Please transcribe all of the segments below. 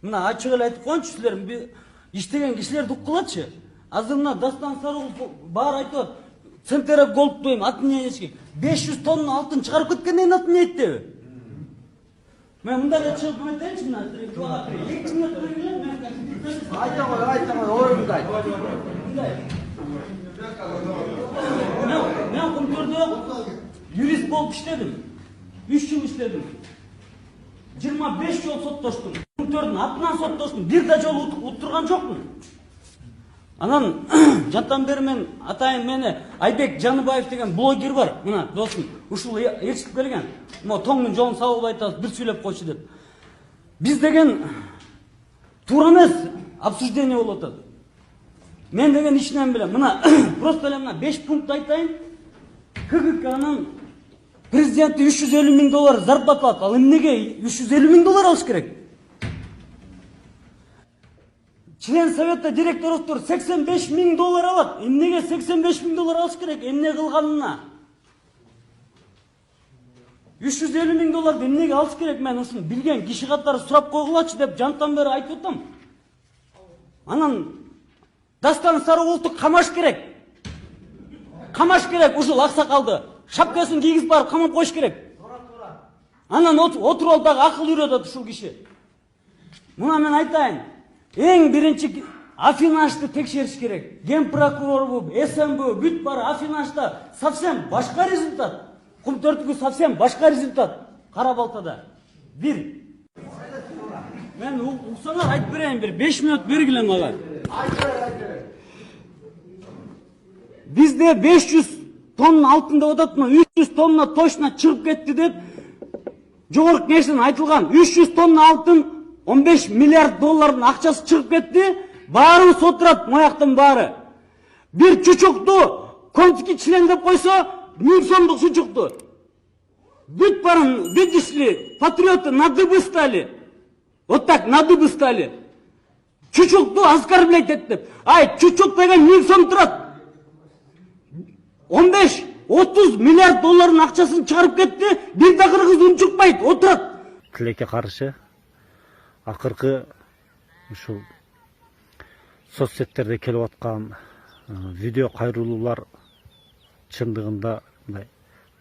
Мына ачык эле айтып коеюнчу силер иштеген кишилерди уккулачы. Азыр мына Дастан Сарыгул баары айтып атат. Центера Голд дейм атын 500 тонна алтын чыгарып кеткенден атын эйттеби? Мен мындай эле чыгып кетейинчи мына. Айта кой, оюңду айт. Мен Кумтөрдө юрист болуп иштедим. 3 жыл иштедим. 25 жол соттоштум. Кумтөрдүн атынан соттоштум. Бир да жолу уттурган жокмун. Анан жантан бери мен атайын мени Айбек Жаныбаев деген блогер бар. Мына досум ушул ээрчитип келген. Mo тоңдун жолун сабылып айтабыз, бир сүйлөп койчу деп. Биз деген туура эмес обсуждение болуп атат. Мен деген ичинен билем. Мына просто эле мына 5 пункт айтайын. КГКнын президенти $350 000 зарплата алат. Ал эмнеге $350 000 алыш керек? Член совета директорлуктар $85 000 алат. Эмнеге $85 000 алыш керек? Эмне кылганына? $350 000 эмнеге алыш керек? Мен ушуну билген киши катары сурап койгулачы деп жантан бери айтып атам. Анан Дастан Сарыгулду камаш керек. Камаш керек ушул аксакалды. Шапкасын кийгизип барып камап коюш керек. Анан отуруп алып дагы акыл үйрөтөт ушул киши. Мына мен айтайын. Эң биринчи Афинашты текшериш керек. Ген прокурорбу, СМБ, бүт бар Афинашта совсем башка результат. Кумтөрдүкү совсем башка результат. Кара Балтада. Бир. Мен уксаңар айтып берейин, бир 5 мүнөт бергиле мага. Бизде 500 тонна алтын деп ататмы? 300 тонна точно чыгып кетти деп жогорку кеңештен айтылган. 300 тонна алтын $15 миллиард акчасы чыгып кетти. Баарыбыз отурат, мояктын баары. Бир чучукту контики член деп койсо, 1000 сомдук чучукту. Бүт барын, видишли, патриоты на дыбы стали. Вот так, на дыбы стали. Чучукту оскорблять деп. Ай, чучук деген 1000 сом турат. 15-30 миллиард долларын акчасын чыгарып кетти. Бир да кыргыз унчукпайт, отурат. Тилекке каршы акыркы ушул соцсеттерде келип аткан видео кайрылуулар чындыгында мындай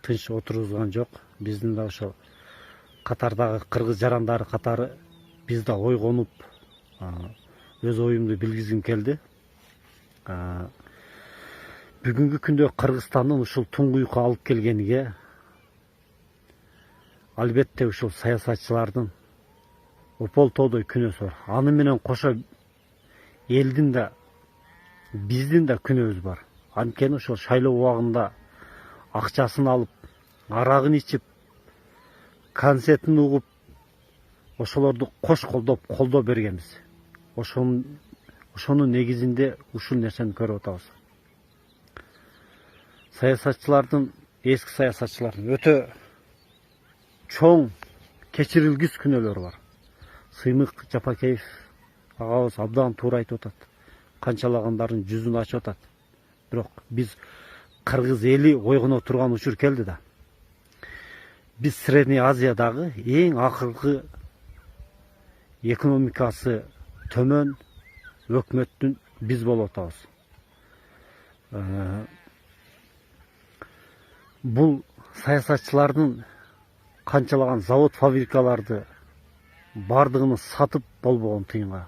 тынч отургузган жок. Биздин да ошо катардагы кыргыз жарандары катары биз да ойгонуп өз оюмду билгизгим келди. Бүгүнкү күндө Кыргызстандын ушул туңгуйукка алып келгениге албетте ушул саясатчылардын ополтоодой күнөөсү бар. Аны менен кошо элдин да биздин да күнөөбүз бар. Анткени ошол шайлоо убагында акчасын алып, арагын ичип, концертин угуп, ошолорду кош колдоо бергенбиз. Ошонун негизинде ушул нерсени көрүп атабыз. Саясатчылардын, эски саясатчылардын өтө чоң кечирилгис күнөөлөрү бар. Сыймык Жапакеев агабыз абдан туура айтып атат. Канчалагандардын жүзүн ачып атат. Бирок биз кыргыз эли ойгоно турган учур келди да. Биз Средний Азиядагы эң акыркы экономикасы төмөн өкмөттүн биз болуп атабыз. Бул саясатчылардын канчалаган завод фабрикаларды бардыгын сатып болбогон тыйынга.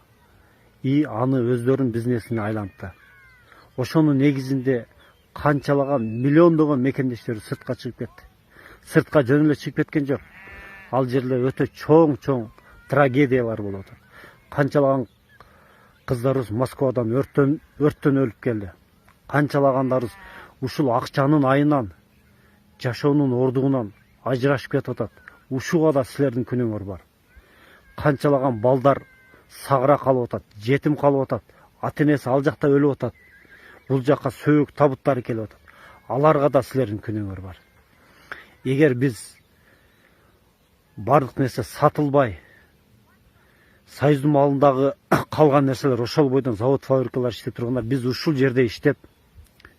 Аны өздөрүнүн бизнесине айлантты. Ошонун негизинде канчалаган миллиондогон мекендештери сыртка чыгып кетти. Сыртка жөн эле чыгып кеткен жок. Ал жерде өтө чоң трагедиялар болуп атат. Канчалаган кыздарыбыз Москвадан өрттөн өлүп келди. Канчалагандарыбыз ушул акчанын айынан, жашоонун ордугунан ажырашып кетип атат. Ушуга да силердин күнөөңөр бар. Канчалаган балдар сагыра калып атат, жетим калып атат, ата-энеси ал жакта өлүп атат. Бул жакка сөөк табыттары келип атат. Аларга да силердин күнөөңөр бар. Эгер биз бардык нерсе сатылбай, Союздун малындагы калган нерселер ошол бойдон завод фабрикалар иштеп турганда, биз ушул жерде иштеп,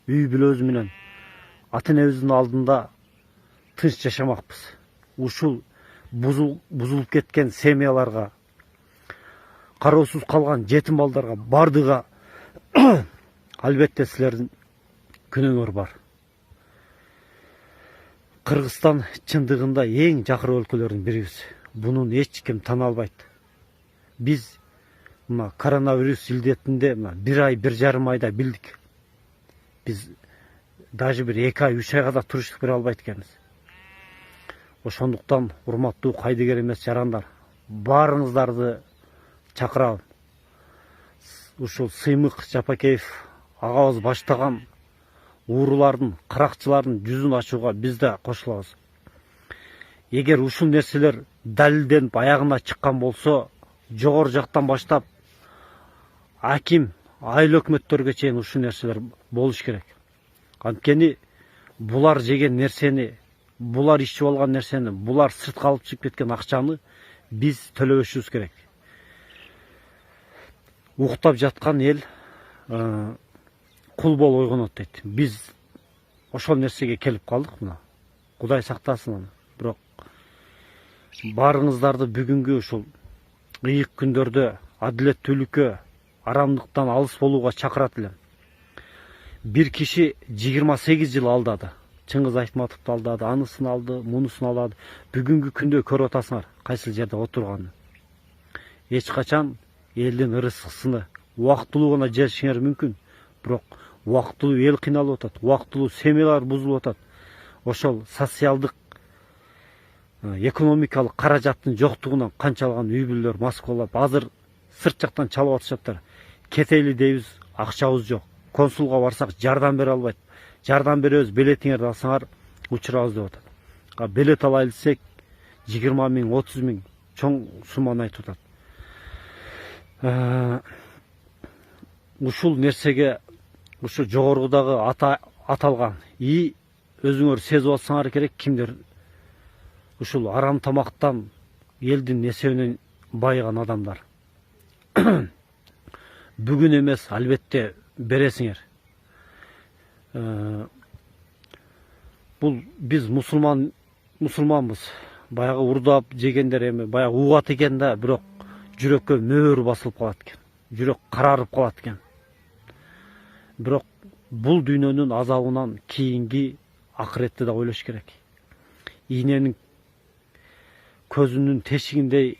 үй бүлөбүз менен ата-энебиздин алдында тынч жашамакпыз. Ушул бузулуп кеткен семьяларга кароосуз калган жетим балдарга бардыга албетте силердин күнөөңөр бар. Кыргызстан чындыгында эң жакыр өлкөлөрдүн бирибиз. Бунун эч ким тана албайт. Биз мына коронавирус илдетинде бир ай, 1,5 айда билдик. Биз даже бир 2 ай, 3 айга да туруштук бере албайт экенбиз. Ошондуктан урматтуу кайдыгер эмес жарандар, баарыңыздарды чакырабын. Ушул Сыймык Жапакеев агабыз баштаган уурулардын, каракчылардын жүзүн ачууга биз да кошулабыз. Эгер ушул нерселер далилденип аягына чыккан болсо, жогору жактан баштап аким, айыл өкмөттөргө чейин ушул нерселер болуш керек. Анткени булар жеген нерсени, булар ичип алган нерсени, булар сыртка алып чыгып кеткен акчаны биз төлөбөшүбүз керек. Уктап жаткан эл кул болуп ойгонот дейт. Биз ошол нерсеге келип калдык мына. Кудай сактасын аны. Бирок баарыңыздарды бүгүнкү ушул ыйык күндөрдө адилеттүүлүккө, арамдыктан алыс болууга чакырат элем. Бир киши 28 жыл алдады. Чыңгыз Айтматовду алдады, анысын алды, мунусын алады. Бүгүнкү күндө көрүп атасыңар кайсыл жерде отурганын. Эч качан элдин ырыскысыны убактылуу гана жешиңер мүмкүн. Бирок убактылуу эл кыйналып атат, убактылуу семьялар бузулуп атат. Ошол социалдык, экономикалык каражаттын жоктугунан канчалаган үй бүлөлөр Москвалап азыр сырт жактан чалып атышаттар. Кетели дейбиз, акчабыз жок. Консулга барсак жардам бере албайт. Жардам беребиз, билетиңерди алсаңар учурабыз деп атат. Билет алайлы десек 20 000, 30 000 чоң сумманы айтып атат. Ушул нерсеге, ушу жогорудагы аталган өзүңөр сезип алсаңар керек, кимдер ушул арам тамактан элдин несебинен байыган адамдар. Бүгүн эмес, албетте бересиңер. Бул биз мусулманбыз. Баягы урдап жегендер эми баягы угат экен да, бирок жүрөккө мөөр басылып калат экен. Жүрөк карарып калат экен. Бирок бул дүйнөнүн азабынан кийинки акыретти да ойлош керек. Ийненин көзүнүн тешигиндей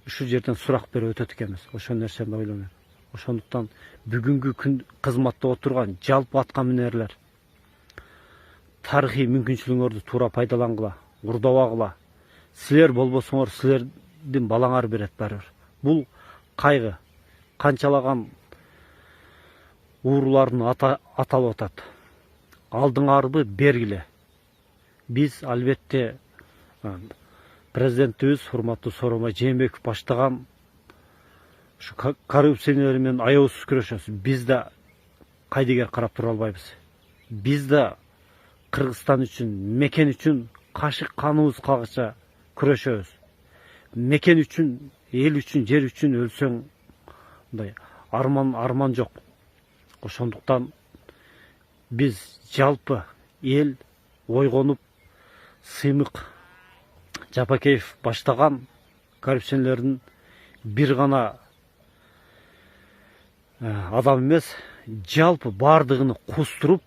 ушул жерден сурак берип өтөт экенбиз. Ошол нерсени ойлойм. Ошондуктан бүгүнкү күн кызматта отурган жалпы атка минерлер тарыхый мүмкүнчүлүгүңөрдү туура пайдалангыла, урдабагыла. Силер болбосоңор силердин балаңар берет барыбыр. Бул кайгы канчалаган уурулардын аталып атат. Алдыңарбы бергиле. Биз албетте президентибиз урматтуу Сооронбай Жээнбеков баштаган коррупциялар менен аябысыз күрөшөбүз. Биз да кайдыгер карап тура албайбыз. Биз да Кыргызстан үчүн, мекен үчүн кашык каныбыз калгыча күрөшөбүз. Мекен үчүн, эл үчүн, жер үчүн өлсөң мындай арман жок. Ошондуктан биз жалпы эл ойгонуп Сыймык Жапакеев баштаган коррупциялардын бир гана адам эмес, жалпы бардыгын кустуруп,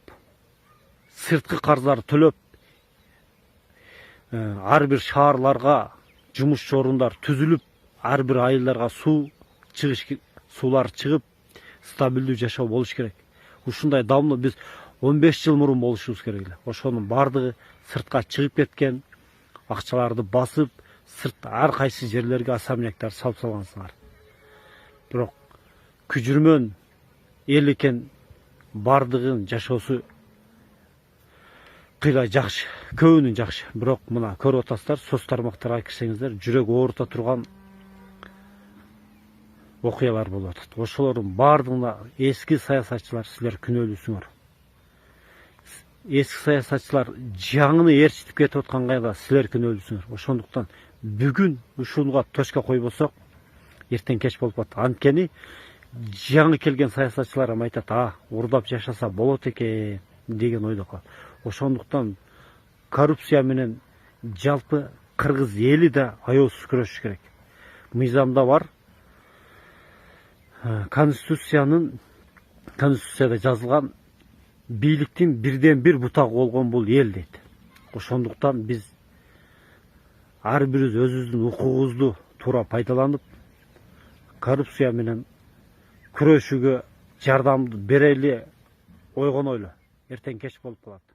сырткы карыздарды төлөп, ар бир шаарларга жумуш орундар түзүлүп, ар бир айылдарга суулар чыгып, стабилдүү жашоо болуш керек. Ушундай давно биз 15 жыл мурун болушубуз керек эле. Ошонун бардыгы сыртка чыгып кеткен, акчаларды басып, сырт ар кайсы жерлерге особняктар салып салгансыңар. Бирок күжүрмөн эл экен, бардыгын жашоосу кыйла жакшы, көбүнүн жакшы. Бирок мына көрүп атасыздар, соц тармактарга кирсеңиздер, жүрөк оорута турган окуялар болуп атат. Ошолордун бардыгына эски саясатчылар силер күнөөлүүсүңөр. Эски саясатчылар жаңыны ээрчитип кетип атканга да силер күнөөлүүсүңөр. Ошондуктан бүгүн ушуга точка койбосок, эртең кеч болуп атат. Анткени жаңы келген саясатчылар айтат, урдап жашаса болот экен деген ойдо калат. Ошондуктан коррупция менен жалпы кыргыз эли да аябысыз күрөшүш керек. Мыйзамда бар, Конституцияда жазылган бийликтин бирден бир бутагы болгон бул эл дейт. Ошондуктан биз ар бирибиз өзүбүздүн укугубузду туура пайдаланып, коррупция менен күрөшүүгө жардам берели ойгонойлу. Эртең кеч болуп калат.